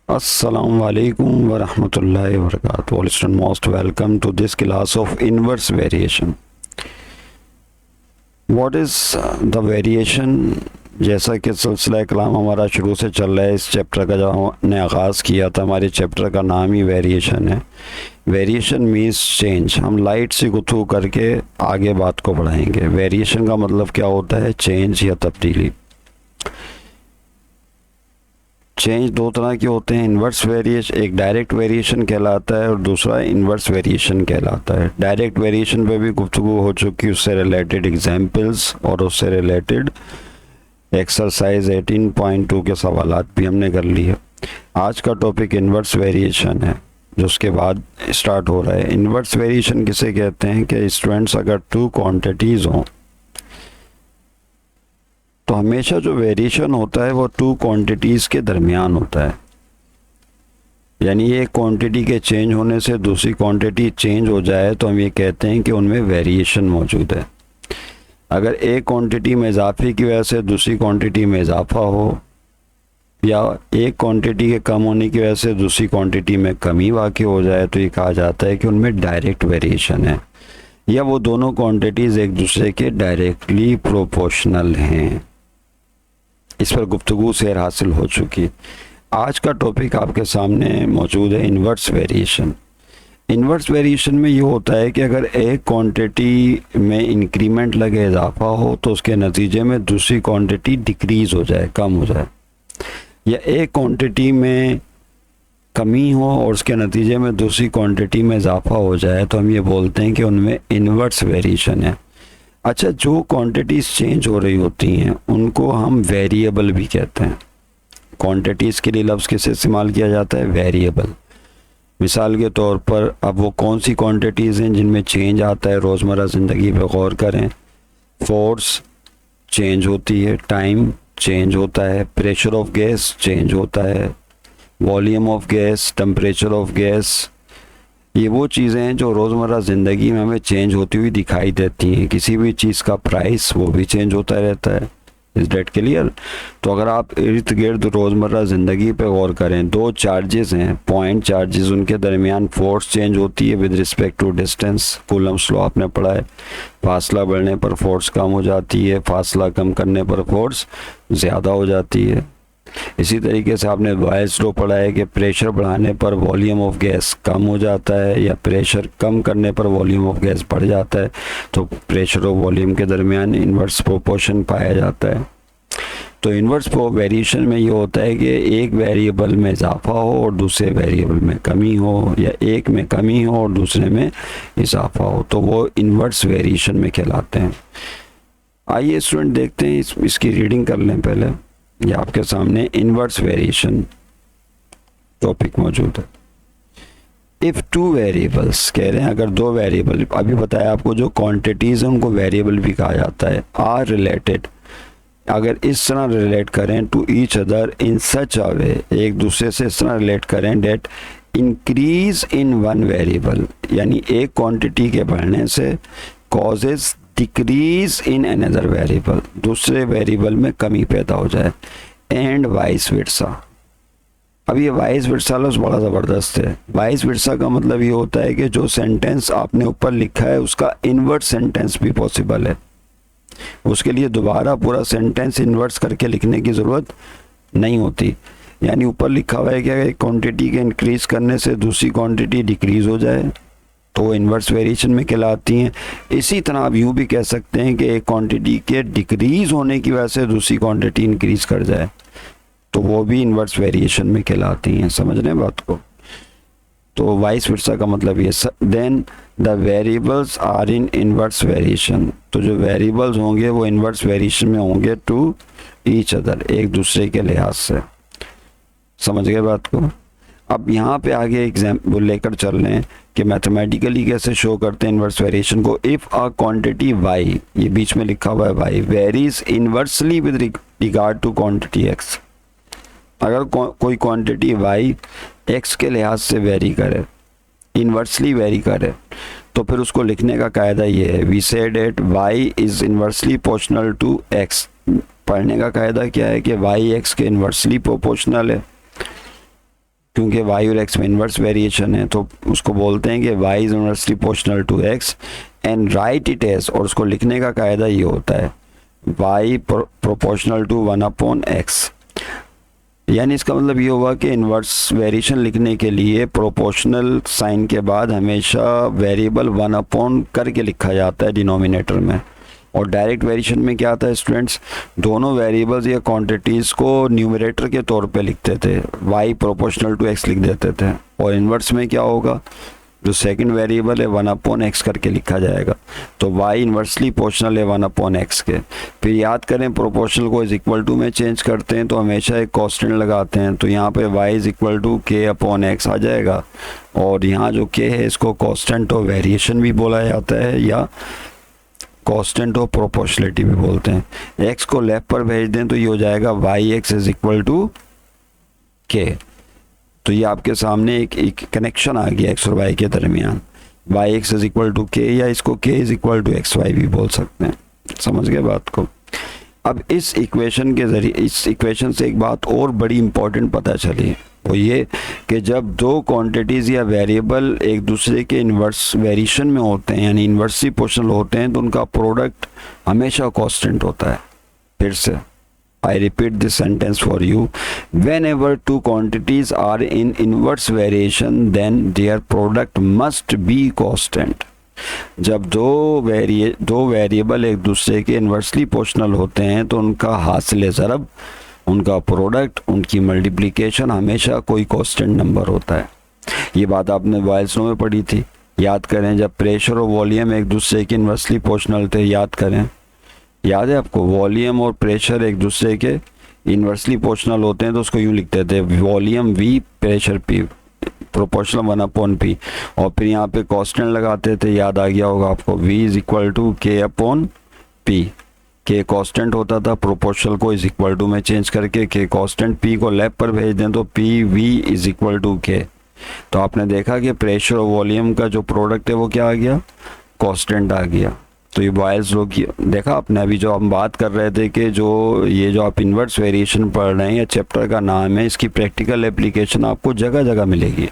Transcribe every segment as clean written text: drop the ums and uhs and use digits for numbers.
Assalamu alaikum wa rahmatullahi wa barakatuh. All students most welcome to this class of inverse variation. What is the variation? जैसा कि सिलसिला कलाम हमारा शुरू से चल रहा है, इस चैप्टर का जब हमने आगाज़ किया था, हमारे चैप्टर का नाम ही वेरिएशन है। Variation means change. हम लाइट से गुफ्तगू करके आगे बात को बढ़ाएंगे। वेरिएशन का मतलब क्या होता है? चेंज या तब्दीली। चेंज दो तरह के होते हैं, इन्वर्स वेरिएशन, एक डायरेक्ट वेरिएशन कहलाता है और दूसरा इन्वर्स वेरिएशन कहलाता है। डायरेक्ट वेरिएशन पे भी गुफ्तगू हो चुकी, उससे रिलेटेड एग्जांपल्स और उससे रिलेटेड एक्सरसाइज 18.2 के सवालात भी हमने कर लिए। आज का टॉपिक इन्वर्स वेरिएशन है जो उसके बाद स्टार्ट हो रहा है। इन्वर्स वेरिएशन किसे कहते हैं कि स्टूडेंट्स अगर टू क्वांटिटीज़ हों तो हमेशा जो वेरिएशन होता है वो टू क्वांटिटीज़ के दरमियान होता है। यानी एक क्वांटिटी के चेंज होने से दूसरी क्वांटिटी चेंज हो जाए तो हम ये कहते हैं कि उनमें वेरिएशन मौजूद है। अगर एक क्वांटिटी में इजाफे की वजह से दूसरी क्वांटिटी में इजाफा हो या एक क्वांटिटी के कम होने की वजह से दूसरी क्वांटिटी में कमी वाक़ई हो जाए तो ये कहा जाता है कि उनमें डायरेक्ट वेरिएशन है या वो दोनों क्वांटिटीज़ एक दूसरे के डायरेक्टली प्रोपोर्शनल हैं। इस पर गुफ्तगू सैर हासिल हो चुकी। आज का टॉपिक आपके सामने मौजूद है इन्वर्स वेरिएशन। इन्वर्स वेरिएशन में ये होता है कि अगर एक क्वांटिटी में इंक्रीमेंट लगे, इजाफा हो, तो उसके नतीजे में दूसरी क्वांटिटी डिक्रीज़ हो जाए, कम हो जाए, या एक क्वांटिटी में कमी हो और उसके नतीजे में दूसरी क्वांटिटी में इजाफा हो जाए तो हम ये बोलते हैं कि उनमें इन्वर्स वेरिएशन है। अच्छा, जो क्वांटिटीज़ चेंज हो रही होती हैं उनको हम वेरिएबल भी कहते हैं। क्वांटिटीज़ के लिए लफ्ज़ किसे इस्तेमाल किया जाता है? वेरिएबल। मिसाल के तौर पर अब वो कौन सी क्वांटिटीज़ हैं जिनमें चेंज आता है? रोज़मर्रा ज़िंदगी पे गौर करें। फोर्स चेंज होती है, टाइम चेंज होता है, प्रेशर ऑफ गैस चेंज होता है, volume of gas, temperature of gas. ये वो चीज़ें हैं जो रोज़मर्रा ज़िंदगी में हमें चेंज होती हुई दिखाई देती हैं। किसी भी चीज़ का प्राइस वो भी चेंज होता रहता है। इस डेट क्लियर? तो अगर आप इर्द गिर्द रोज़मर्रा ज़िंदगी पे गौर करें, दो चार्जेस हैं, पॉइंट चार्जेस, उनके दरमियान फोर्स चेंज होती है with respect to distance. Coulomb's law आपने पढ़ा है। फासला बढ़ने पर फोर्स कम हो जाती है, फासला कम करने पर फोर्स ज़्यादा हो जाती है। इसी तरीके से आपने बॉयल्स लॉ पढ़ा है कि प्रेशर बढ़ाने पर वॉल्यूम ऑफ गैस कम हो जाता है या प्रेशर कम करने पर वॉल्यूम ऑफ गैस बढ़ जाता है। तो प्रेशर और वॉल्यूम के दरमियान इन्वर्स प्रोपोर्शन पाया जाता है। तो इन्वर्स वेरिएशन में ये होता है कि एक वेरिएबल में इजाफा हो और दूसरे वेरिएबल में कमी हो, या एक में कमी हो और दूसरे में इजाफा हो, तो वो इन्वर्स वेरिएशन में कहलाते हैं। आइए स्टूडेंट देखते हैं, इसकी रीडिंग कर लें पहले। ये आपके सामने इन्वर्स वेरिएशन टॉपिक मौजूद है। इफ़ टू वेरिएबल्स कह रहे हैं, अगर दो वेरिएबल, अभी बताया आपको जो क्वांटिटीज़ हैं उनको वेरिएबल भी कहा जाता है, आर रिलेटेड, अगर इस तरह रिलेट करें to each other in such a way, एक दूसरे से इस तरह रिलेट करें that increase in one variable, यानी एक क्वांटिटी के बढ़ने से causes decrease in another variable, दूसरे वेरिएबल में कमी पैदा हो जाए, एंड वाइस वर्सा। अब ये वाइस वर्सा लफ्ज़ बड़ा ज़बरदस्त है। वाइस वर्सा का मतलब ये होता है कि जो सेंटेंस आपने ऊपर लिखा है उसका इन्वर्स सेंटेंस भी पॉसिबल है। उसके लिए दोबारा पूरा सेंटेंस इन्वर्स करके लिखने की ज़रूरत नहीं होती। यानी ऊपर लिखा हुआ है कि अगर एक क्वांटिटी के इंक्रीज़ करने से दूसरी क्वांटिटी डिक्रीज़ हो जाए तो इन्वर्स वेरिएशन में कहलाती हैं। इसी तरह आप यूँ भी कह सकते हैं कि एक क्वांटिटी के डिक्रीज़ होने की वजह से दूसरी क्वांटिटी इंक्रीज़ कर जाए तो वो भी इन्वर्स वेरिएशन में कहलाती हैं। समझ रहे हैं बात को? तो वाइस वर्सा का मतलब ये। Then the variables are in inverse variation, तो जो वेरिएबल्स होंगे वो इन्वर्स वेरिएशन में होंगे टू ईच अदर, एक दूसरे के लिहाज से। समझ गए बात को? अब यहाँ पे आगे एग्जाम्पल लेकर चल रहे हैं कि मैथमेटिकली कैसे शो करते हैं इन्वर्स वेरिएशन को। इफ़ अ क्वांटिटी वाई, ये बीच में लिखा हुआ है y, varies inversely with regard to quantity x, अगर कोई क्वांटिटी वाई एक्स के लिहाज से वेरी करे, इन्वर्सली वेरी करे, तो फिर उसको लिखने का कायदा ये है, we said that y is inversely proportional to x. पढ़ने का कायदा क्या है कि वाई एक्स के इन्वर्सली प्रोपोर्शनल है। क्योंकि y और x में इन्वर्स वेरिएशन है, तो उसको बोलते हैं कि y is inversely proportional to x and write it as, और उसको लिखने का कायदा ये होता है y प्रोपोर्शनल टू 1/x। यानी इसका मतलब ये हुआ कि इन्वर्स वेरिएशन लिखने के लिए प्रोपोर्शनल साइन के बाद हमेशा वेरिएबल 1 करके लिखा जाता है डिनोमिनेटर में, और डायरेक्ट वेरिएशन में क्या आता है स्टूडेंट्स, दोनों वेरिएबल्स या क्वांटिटीज़ को न्यूमरेटर के तौर पे लिखते थे, y प्रोपोर्शनल टू x लिख देते थे, और इन्वर्स में क्या होगा, जो सेकंड वेरिएबल है 1/x करके लिखा जाएगा, तो y इन्वर्सली प्रोपोर्शनल है 1/x के। फिर याद करें प्रोपोर्शनल को इज इक्वल टू में चेंज करते हैं तो हमेशा एक कांस्टेंट लगाते हैं, तो यहाँ पे y is equal to k/x आ जाएगा, और यहाँ जो k है इसको कांस्टेंट ऑफ वेरिएशन भी बोला जाता है या कांस्टेंट ऑफ प्रोपोर्शनलिटी भी बोलते हैं। x को लेफ्ट पर भेज दें तो ये हो जाएगा yx is equal to k। तो ये आपके सामने एक कनेक्शन आ गया x और y के दरमियान, yx is equal to k, या इसको k is equal to xy भी बोल सकते हैं। समझ गए बात को। अब इस इक्वेशन के ज़रिए, इस इक्वेशन से एक बात और बड़ी इंपॉर्टेंट पता चली, वो ये कि जब दो क्वांटिटीज़ या वेरिएबल एक दूसरे के इन्वर्स वेरिएशन में होते हैं यानी इन्वर्सली प्रोपोर्शनल होते हैं तो उनका प्रोडक्ट हमेशा कांस्टेंट होता है। फिर से I repeat this sentence for you. Whenever two quantities are in inverse variation, then their product must be constant. जब दो वेरिएबल एक दूसरे के इन्वर्सली प्रोपोर्शनल होते हैं तो उनका हासिल ज़रब, उनका प्रोडक्ट, उनकी मल्टीप्लिकेशन हमेशा कोई कांस्टेंट नंबर होता है। ये बात आपने बॉयल्स लॉ में पढ़ी थी। याद करें जब प्रेशर और वॉल्यूम एक दूसरे के इन्वर्सली प्रोपोर्शनल थे, याद करें, याद है आपको, वॉल्यूम और प्रेशर एक दूसरे के इन्वर्सली प्रोपोर्शनल होते हैं तो उसको यूँ लिखते थे volume V pressure P proportional 1/P, और फिर यहाँ पे कांस्टेंट लगाते थे, याद आ गया होगा आपको, V is equal to K/P। K constant होता था, प्रोपोर्शनल को इज इक्वल टू में चेंज करके K कांस्टेंट, P को लेफ्ट पर भेज दें तो PV is equal to K। तो आपने देखा कि प्रेशर और वॉल्यूम का जो प्रोडक्ट है वो क्या आ गया, कांस्टेंट आ गया। तो ये बॉयल्स लॉ की देखा आपने, अभी जो हम बात कर रहे थे कि जो आप इन्वर्स वेरिएशन पढ़ रहे हैं, या चैप्टर का नाम है, इसकी प्रैक्टिकल एप्लीकेशन आपको जगह जगह मिलेगी,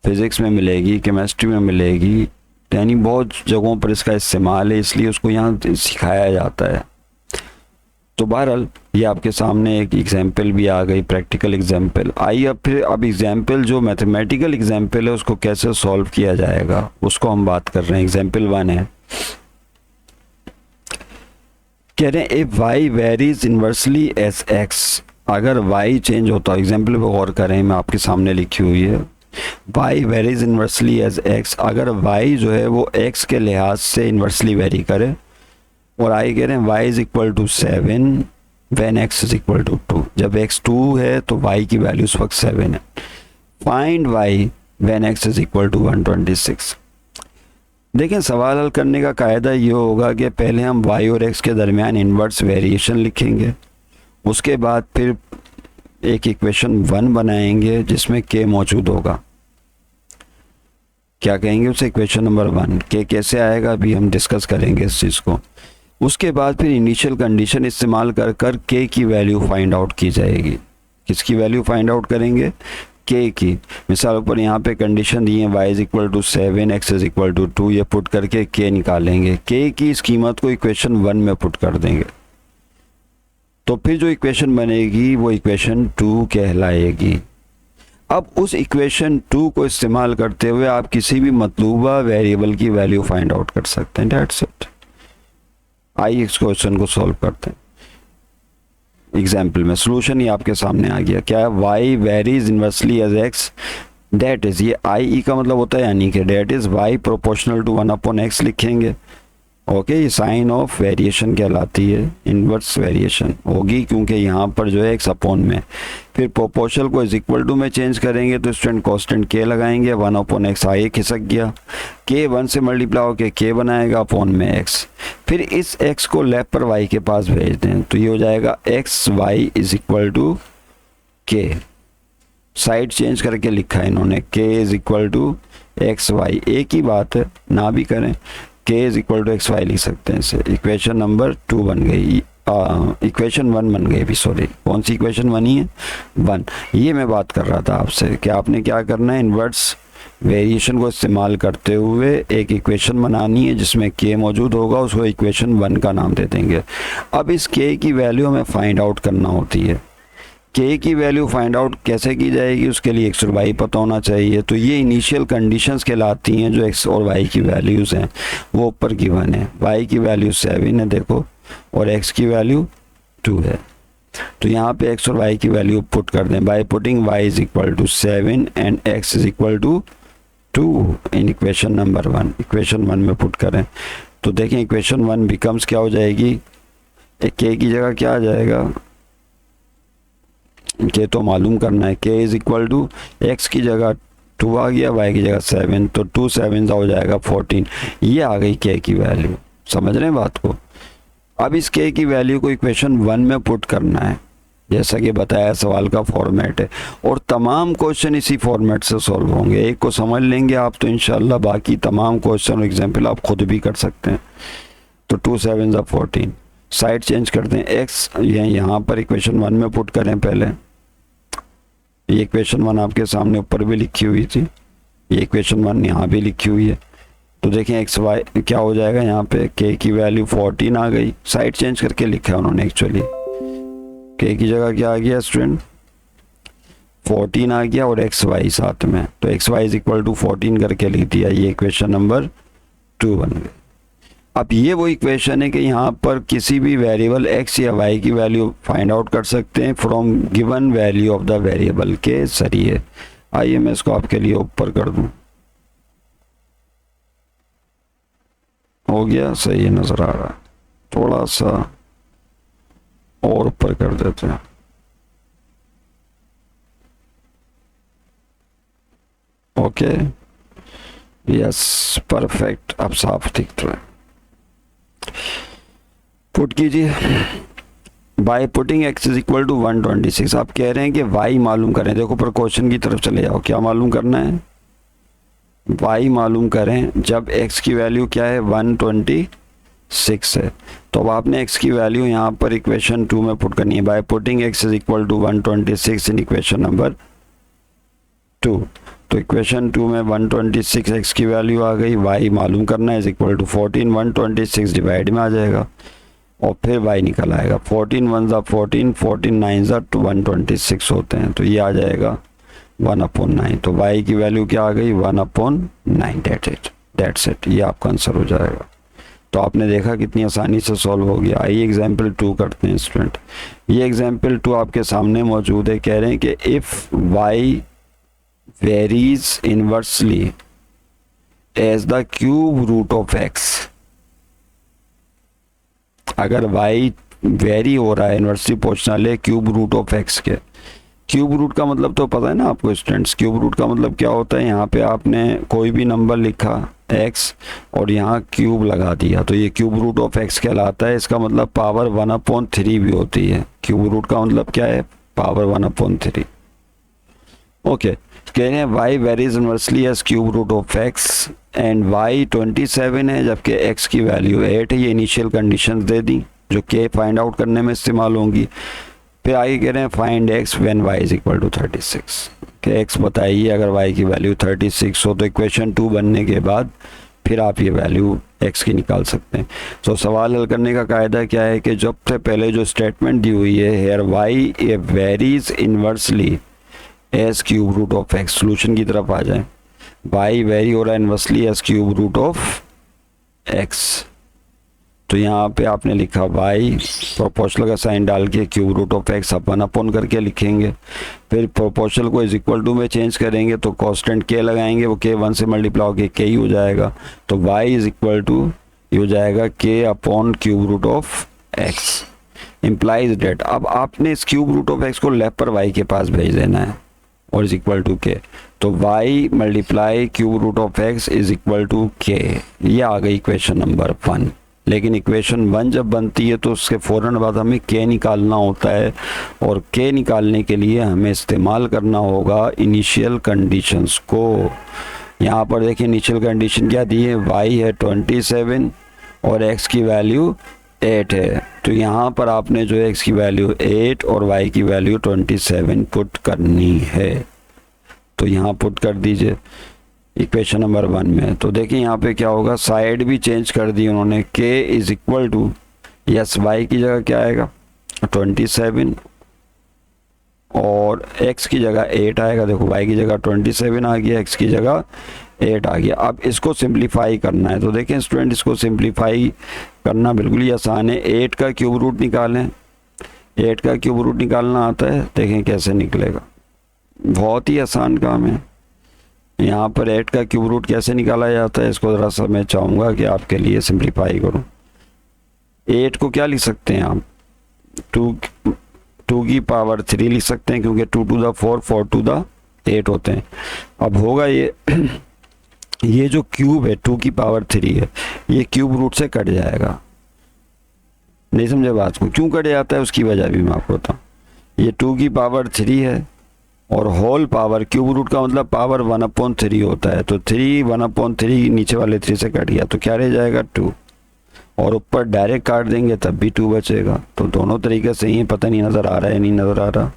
फिज़िक्स में मिलेगी, केमिस्ट्री में मिलेगी, यानी बहुत जगहों पर इसका इस्तेमाल है, इसलिए उसको यहाँ सिखाया जाता है। तो बहरहाल ये आपके सामने एक एग्जाम्पल भी आ गई, प्रैक्टिकल एग्जाम्पल। आइए अब एग्जाम्पल जो मैथमेटिकल एग्जाम्पल है उसको कैसे सॉल्व किया जाएगा उसको हम बात कर रहे हैं। एग्जाम्पल 1 है, कह रहे हैं if y varies inversely as x, अगर y चेंज होता है, एग्जाम्पल पे गौर करें, मैं आपके सामने लिखी हुई है, y varies inversely as x, अगर y जो है वो x के लिहाज से इन्वर्सली वेरी करे, और आई कह रहे हैं y is equal to 7 when x is equal to 2, जब x 2 है तो y की वैल्यू उस वक्त 7 है। Find y when x is equal to 126। देखें सवाल हल करने का कायदा ये होगा कि पहले हम y और x के दरमियान इन्वर्स वेरिएशन लिखेंगे, उसके बाद फिर एक इक्वेशन 1 बनाएंगे जिसमें k मौजूद होगा। क्या कहेंगे उसे, इक्वेशन नंबर 1। k कैसे आएगा अभी हम डिस्कस करेंगे इस चीज़ को। उसके बाद फिर इनिशियल कंडीशन इस्तेमाल कर कर k की वैल्यू फाइंड आउट की जाएगी। किसकी वैल्यू फाइंड आउट करेंगे, k की। मिसाल पर यहाँ पे कंडीशन दी है y is equal to 7, x is equal to 2, ये पुट करके k निकालेंगे। k की इस कीमत को इक्वेशन 1 में पुट कर देंगे, तो फिर जो इक्वेशन बनेगी वो इक्वेशन 2 कहलाएगी। अब उस इक्वेशन 2 को इस्तेमाल करते हुए आप किसी भी मतलूबा वेरिएबल की वैल्यू फाइंड आउट कर सकते हैं। That's it. आइए इस क्वेश्चन को सॉल्व करते हैं। एग्जाम्पल में सॉल्यूशन ही आपके सामने आ गया। क्या y varies inversely as x, that is, ये i का मतलब होता है यानी कि डेट is y proportional to 1/x लिखेंगे। ओके, ये साइन ऑफ वेरिएशन कहलाती है, इन्वर्स वेरिएशन होगी क्योंकि यहाँ पर जो है x अपॉन में। फिर प्रोपोर्शनल को इज इक्वल टू में चेंज करेंगे तो स्टूडेंट कांस्टेंट k लगाएंगे, 1/x आगे खिसक गया, k 1 से मल्टीप्लाई होकर k बनाएगा अपॉन में x। फिर इस x को लेफ्ट पर y के पास भेज दें तो ये हो जाएगा x y is equal to k। Side change करके लिखा है इन्होंने, k is equal to x y, एक ही बात है, ना भी करें k is equal to x y लिख सकते हैं इसे। इक्वेशन नंबर 2 बन गई। इक्वेशन 1 बन गई अभी, सॉरी कौन सी इक्वेशन बनी है, 1। ये मैं बात कर रहा था आपसे कि आपने क्या करना है, इन्वर्स वेरिएशन को इस्तेमाल करते हुए एक इक्वेशन बनानी है जिसमें k मौजूद होगा, उसको इक्वेशन 1 का नाम दे देंगे। अब इस k की वैल्यू हमें फाइंड आउट करना होती है। k की वैल्यू फाइंड आउट कैसे की जाएगी, उसके लिए x और y पता होना चाहिए। तो ये इनिशियल कंडीशंस कहलाती हैं, जो x और y की वैल्यूज़ हैं वो ऊपर गिवन है। y की वैल्यू 7 है देखो, और x की वैल्यू 2 है। तो यहाँ पे x और y की वैल्यू पुट कर दें by putting y is equal to 7 and x is equal to 2 in equation number 1। Equation 1 में पुट करें तो देखें इक्वेशन 1 बिकम्स क्या हो जाएगी, k की जगह क्या आ जाएगा, k तो मालूम करना है, k is equal to x की जगह 2 आ गया, y की जगह 7, तो 2 7 हो जाएगा 14। ये आ गई k की वैल्यू, समझ रहे हैं बात को। अब इस k की वैल्यू को इक्वेशन 1 में पुट करना है, जैसा कि बताया सवाल का फॉर्मेट है, और तमाम क्वेश्चन इसी फॉर्मेट से सॉल्व होंगे। एक को समझ लेंगे आप तो इंशाल्लाह बाकी तमाम क्वेश्चन और एग्जाम्पल आप खुद भी कर सकते हैं। तो 2 7 14, साइड चेंज करते हैं, x यहाँ पर इक्वेशन 1 में पुट करें पहले। ये इक्वेशन 1 आपके सामने ऊपर भी लिखी हुई थी, ये इक्वेशन 1 यहाँ भी लिखी हुई है। तो देखें एक्स वाई क्या हो जाएगा, यहाँ पे k की वैल्यू 14 आ गई, साइड चेंज करके लिखा है उन्होंने एक्चुअली। k की जगह क्या आ गया स्टूडेंट, 14 आ गया और एक्स वाई साथ में, तो x y is equal to 14 करके लिख दिया। ये इक्वेशन नंबर 2 बन गई। अब ये वो इक्वेशन है कि यहाँ पर किसी भी वेरिएबल x या y की वैल्यू फाइंड आउट कर सकते हैं from given value of the variable के जरिए। आइए मैं इसको आपके लिए ऊपर कर दूं, हो गया सही नजर आ रहा है, थोड़ा सा और ऊपर कर देते हैं। ओके यस परफेक्ट, अब साफ दिख रहा है। पुट कीजिए by putting x is equal to 126। आप कह रहे हैं कि y मालूम करें, देखो पर क्वेश्चन की तरफ चले जाओ, क्या मालूम करना है, y मालूम करें जब x की वैल्यू क्या है 126 है। तो अब आपने x की वैल्यू यहाँ पर इक्वेशन 2 में पुट करनी है by putting x is equal to 126 in equation number 2। तो इक्वेशन 2 में 126 x की वैल्यू आ गई, y मालूम करना है इज इक्वल टू 14, 126 डिवाइड में आ जाएगा और फिर y निकल आएगा, 14 1 ज़ा 14, 14 9 ज़ा 126 होते हैं, तो ये आ जाएगा 1/9। तो y की वैल्यू क्या आ गई 1/9, दैट्स इट, ये आपका आंसर हो जाएगा। तो आपने देखा कितनी आसानी से सॉल्व हो गया। आइए एग्जाम्पल 2 करते हैं स्टूडेंट। ये एग्जाम्पल 2 आपके सामने मौजूद है, कह रहे हैं कि if y varies inversely as the cube root of x, अगर y वेरी हो रहा है इन्वर्सली प्रोपोर्शनल है क्यूब रूट ऑफ x के। क्यूब रूट का मतलब तो पता है ना आपको स्टूडेंट्स, क्यूब रूट का मतलब क्या होता है, यहाँ पे आपने कोई भी नंबर लिखा x और यहाँ क्यूब लगा दिया, तो ये क्यूब रूट ऑफ x कहलाता है। इसका मतलब पावर 1/3 भी होती है। क्यूब रूट का मतलब क्या है, पावर 1/3। ओके कह रहे हैं y varies inversely as cube root of x and y 27 है जबकि x की वैल्यू 8 है। ये इनिशियल कंडीशंस दे दी जो k फाइंड आउट करने में इस्तेमाल होंगी। फिर आगे कह रहे हैं find x when y is equal to 36, कि x बताइए अगर y की वैल्यू 36 हो। तो इक्वेशन 2 बनने के बाद फिर आप ये वैल्यू x की निकाल सकते हैं। तो सवाल हल करने का कायदा क्या है कि जब से पहले जो स्टेटमेंट दी हुई है here y varies inversely as cube root of x, solution की तरफ आ जाए। y वेरी हो रहा है inversely as cube root of x, तो यहाँ पे आपने लिखा y प्रोपोर्शनल का साइन डाल के क्यूब रूट ऑफ x अपन अपॉन करके लिखेंगे। फिर प्रोपोर्शनल को इज इक्वल टू में चेंज करेंगे तो कांस्टेंट k लगाएंगे, वो k 1 से मल्टीप्लाई होकर k ही हो जाएगा। तो y इज इक्वल टू ये हो जाएगा k upon cube root of x implies that. अब आपने इस क्यूब रूट ऑफ x को लेफ्ट पर y के पास भेज देना है और इज इक्वल टू k, तो y multiply cube root of x is equal to k। ये आ गई इक्वेशन नंबर 1। लेकिन इक्वेशन 1 जब बनती है तो उसके फ़ौरन बाद हमें k निकालना होता है, और k निकालने के लिए हमें इस्तेमाल करना होगा इनिशियल कंडीशंस को। यहाँ पर देखिए इनिशियल कंडीशन क्या दी है, y है 27 और x की वैल्यू 8 है। तो यहाँ पर आपने जो है x की वैल्यू 8 और y की वैल्यू 27 पुट करनी है। तो यहाँ पुट कर दीजिए इक्वेशन नंबर 1 में। तो देखिए यहाँ पे क्या होगा, साइड भी चेंज कर दी उन्होंने। k is equal to, yes y की जगह क्या आएगा 27 और x की जगह 8 आएगा। देखो y की जगह 27 आ गया, x की जगह 8 आ गया। अब इसको सिंप्लीफाई करना है। तो देखें स्टूडेंट, इसको सिंप्लीफाई करना बिल्कुल ही आसान है। 8 का क्यूब रूट निकालें। 8 का क्यूब रूट निकालना आता है, देखें कैसे निकलेगा, बहुत ही आसान काम है। यहाँ पर 8 का क्यूब रूट कैसे निकाला जाता है, इसको ज़रा सा मैं चाहूँगा कि आपके लिए सिंप्लीफाई करूँ। 8 को क्या लिख सकते हैं आप, 2 की पावर 3 लिख सकते हैं, क्योंकि 2 to the 4, 4 to the 8 होते हैं। अब होगा ये जो क्यूब है 2 की पावर 3 है, ये क्यूब रूट से कट जाएगा। नहीं समझे बात को, क्यों कट जाता है उसकी वजह भी मैं आपको बताऊँ। ये 2 की पावर 3 है और होल पावर, क्यूब रूट का मतलब पावर 1/3 होता है। तो 3 1/3 नीचे वाले 3 से कट गया, तो क्या रह जाएगा 2, और ऊपर डायरेक्ट काट देंगे तब भी 2 बचेगा। तो दोनों तरीके से ही, पता नहीं नज़र आ रहा है, नहीं नज़र आ रहा,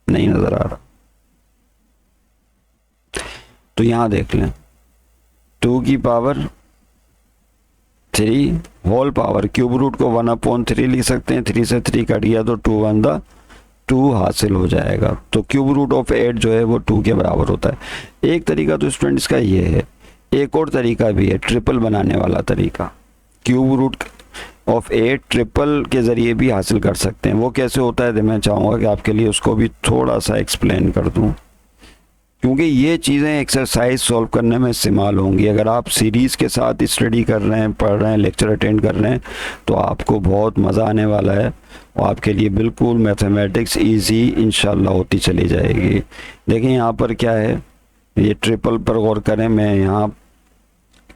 नहीं नज़र आ रहा। तो यहाँ देख लें 2 की power 3 whole power, cube root को 1/3 लिख सकते हैं, 3 से 3 कट गया तो 2 1 2 हासिल हो जाएगा। तो क्यूब रूट ऑफ 8 जो है वो 2 के बराबर होता है। एक तरीका तो स्टूडेंट इसका ये है, एक और तरीका भी है, ट्रिपल बनाने वाला तरीका। क्यूब रूट ऑफ 8 ट्रिपल के ज़रिए भी हासिल कर सकते हैं। वो कैसे होता है, तो मैं चाहूँगा कि आपके लिए उसको भी थोड़ा सा एक्सप्लेन कर दूँ, क्योंकि ये चीज़ें एक्सरसाइज सॉल्व करने में इस्तेमाल होंगी। अगर आप सीरीज़ के साथ स्टडी कर रहे हैं, पढ़ रहे हैं, लेक्चर अटेंड कर रहे हैं, तो आपको बहुत मज़ा आने वाला है और आपके लिए बिल्कुल मैथमेटिक्स इजी इंशाल्लाह होती चली जाएगी। देखिए यहाँ पर क्या है, ये ट्रिपल पर गौर करें। मैं यहाँ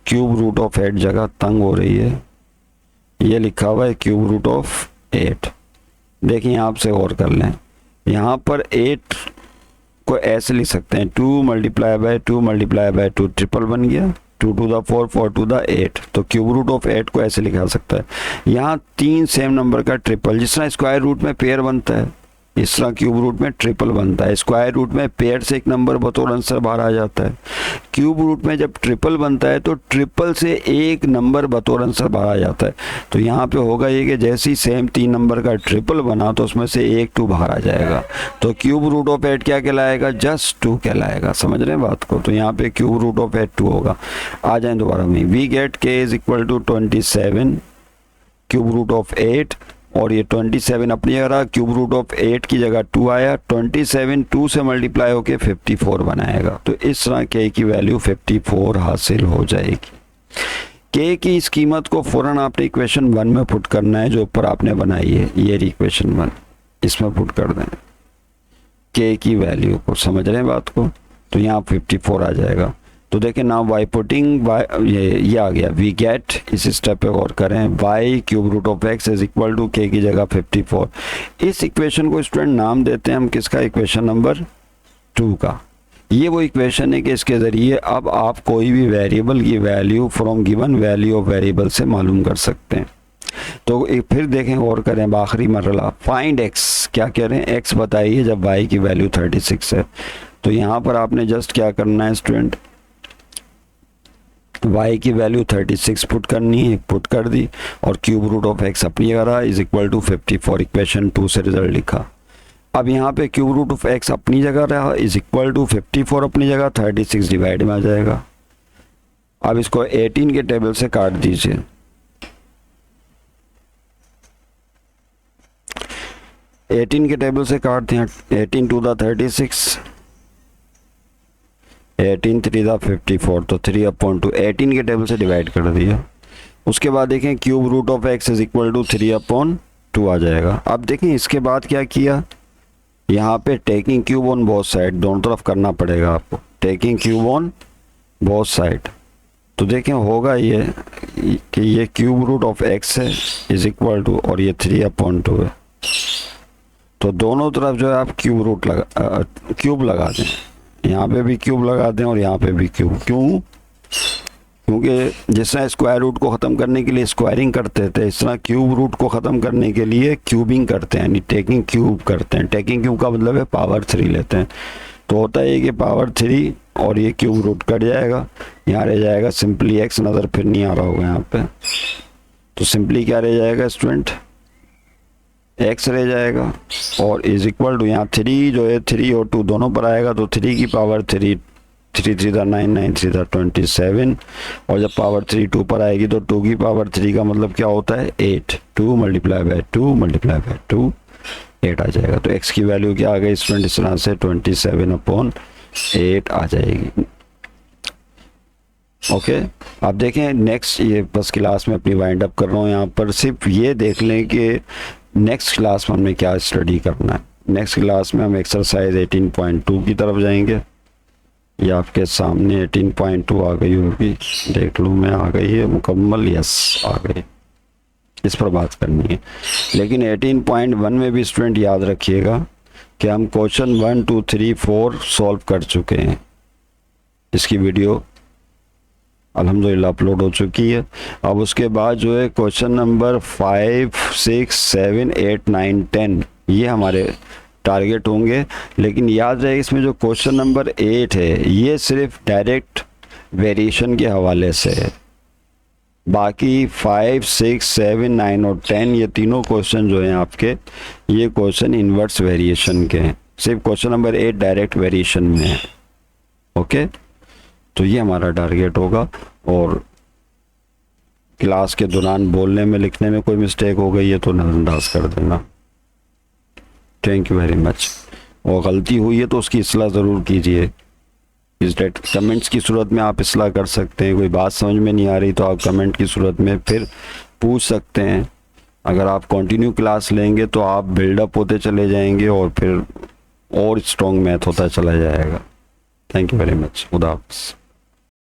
क्यूब रूट ऑफ 8 जगह तंग हो रही है, ये लिखा हुआ है क्यूब रूट ऑफ 8। देखिए आप से गौर कर लें, यहाँ पर 8 को ऐसे लिख सकते हैं, 2 multiply by 2 multiply by 2, triple बन गया, 2 to the 4, 4 to the 8। तो क्यूब रूट ऑफ 8 को ऐसे लिखा सकता है। यहाँ 3 सेम नंबर का ट्रिपल, जिस तरह स्क्वायर रूट में पेयर बनता है, इस तरह क्यूब रूट में ट्रिपल बनता है। स्क्वायर रूट में पेयर से एक नंबर बतौर आंसर बाहर आ जाता है। क्यूब रूट में जब ट्रिपल बनता है तो ट्रिपल से एक नंबर बतौर आंसर बाहर आ जाता है। तो यहाँ पे होगा ये कि जैसे ही सेम 3 नंबर का ट्रिपल बना तो उसमें से एक 2 बाहर आ जाएगा। तो क्यूब रूट ऑफ 8 क्या कहलाएगा, जस्ट 2 कहलाएगा। समझ रहे हैं बात को। तो यहाँ पे क्यूब रूट ऑफ 8 2 होगा। आ जाए दोबारा में, we get k is equal to 27 cube root of 8, और ये 27 अपनी जगह, क्यूब रूट ऑफ 8 की जगह 2 आया, 27 2 से मल्टीप्लाई होके 54 बनाएगा। तो इस तरह k की वैल्यू 54 हासिल हो जाएगी। k की इस कीमत को फ़ौरन आपने इक्वेशन 1 में पुट करना है, जो ऊपर आपने बनाई है, ये इक्वेशन 1, इसमें पुट कर दें k की वैल्यू को। समझ रहे हैं बात को। तो यहाँ 54 आ जाएगा। तो देखें ना, वाई पुटिंग ये आ गया, वी गेट, इस स्टेप पे गौर करें, y cube root of x is equal to के की जगह 54। इस इक्वेशन को स्टूडेंट नाम देते हैं हम किसका, इक्वेशन नंबर 2 का। ये वो इक्वेशन है कि इसके ज़रिए अब आप कोई भी वेरिएबल की value from given value of variable से मालूम कर सकते हैं। तो फिर देखें गौर करें, आखिरी मरला, फाइंड एक्स, क्या कह रहे हैं, एक्स बताइए जब वाई की वैल्यू 36 है। तो यहाँ पर आपने जस्ट क्या करना है स्टूडेंट, y की वैल्यू 36 पुट करनी है, पुट कर दी, और क्यूब रूट ऑफ x अपनी जगह इज इक्वल टू 54, इक्वेशन 2 से रिजल्ट लिखा। अब यहाँ पे क्यूब रूट ऑफ x अपनी जगह रहा इज इक्वल टू 54 अपनी जगह, 36 डिवाइड में आ जाएगा। अब इसको 18 के टेबल से काट दीजिए। एटीन के टेबल से काटते हैं, 18 2 दा 36, 18 3 दा 54, तो 3/2 18 के टेबल से डिवाइड कर दिया। उसके बाद देखें cube root of x is equal to 3/2 आ जाएगा। अब देखें इसके बाद क्या किया, यहाँ पे taking cube on both side, दोनों तरफ करना पड़ेगा आपको, taking cube on both side. तो देखें होगा ये कि ये क्यूब रूट ऑफ x है इज इक्वल टू, और ये 3/2 है। तो दोनों तरफ जो है आप क्यूब लगा दें, यहाँ पे भी क्यूब लगा दें और यहाँ पे भी क्यूब। क्यों, क्योंकि जिस तरह स्क्वायर रूट को ख़त्म करने के लिए स्क्वायरिंग करते थे, इस तरह क्यूब रूट को ख़त्म करने के लिए क्यूबिंग करते हैं, यानी टेकिंग क्यूब करते हैं। टेकिंग क्यूब का मतलब है पावर 3 लेते हैं। तो होता है कि पावर 3 और ये क्यूब रूट कट जाएगा, यहाँ रह जाएगा सिंपली एक्स, नज़र फिर नहीं आ रहा होगा यहाँ पे। तो सिंपली क्या रह जाएगा स्टूडेंट, एक्स रह जाएगा, और इज इक्वल टू यहाँ 3 जो है 3 और 2 दोनों पर आएगा, तो 3 की पावर 3, 3 3 था 9, 9 3 था 27, और जब पावर 3 2 पर आएगी तो 2 की पावर 3 का मतलब क्या होता है 8, 2 मल्टीप्लाई बाय 2 मल्टीप्लाई बाय 2 8 आ जाएगा। तो x की वैल्यू क्या आ गई स्टूडेंट, इस तरह से 27/8 आ जाएगी। ओके, आप देखें नेक्स्ट, ये बस क्लास में अपनी वाइंड अप कर रहा हूँ यहाँ पर, सिर्फ ये देख लें कि नेक्स्ट क्लास में हमने क्या स्टडी करना है। नेक्स्ट क्लास में हम एक्सरसाइज 18.2 की तरफ जाएंगे। ये आपके सामने 18.2 आ गई होगी, देख लूँ मैं, आ गई है मुकम्मल, यस आ गई, इस पर बात करनी है। लेकिन 18.1 में भी स्टूडेंट याद रखिएगा कि हम क्वेश्चन 1 2 3 4 सॉल्व कर चुके हैं। इसकी वीडियो अल्हम्दुलिल्लाह अपलोड हो चुकी है। अब उसके बाद जो है क्वेश्चन नंबर 5 6 7 8 9 10 ये हमारे टारगेट होंगे। लेकिन याद रहे इसमें जो क्वेश्चन नंबर 8 है ये सिर्फ डायरेक्ट वेरिएशन के हवाले से है। बाकी 5 6 7 9 और 10 ये तीनों क्वेश्चन जो हैं आपके, ये क्वेश्चन इन्वर्स वेरिएशन के हैं। सिर्फ क्वेश्चन नंबर 8 डायरेक्ट वेरिएशन में है। ओके, तो ये हमारा टारगेट होगा। और क्लास के दौरान बोलने में लिखने में कोई मिस्टेक हो गई है तो नज़रअंदाज कर देना। Thank you very much. और गलती हुई है तो उसकी इस्लाह ज़रूर कीजिए। इस डेट कमेंट्स की सूरत में आप इस्लाह कर सकते हैं। कोई बात समझ में नहीं आ रही तो आप कमेंट की सूरत में फिर पूछ सकते हैं। अगर आप कंटिन्यू क्लास लेंगे तो आप बिल्डअप होते चले जाएंगे और फिर और स्ट्रॉन्ग मैथ होता चला जाएगा। Thank you very much. खुदा हाफ़िज़।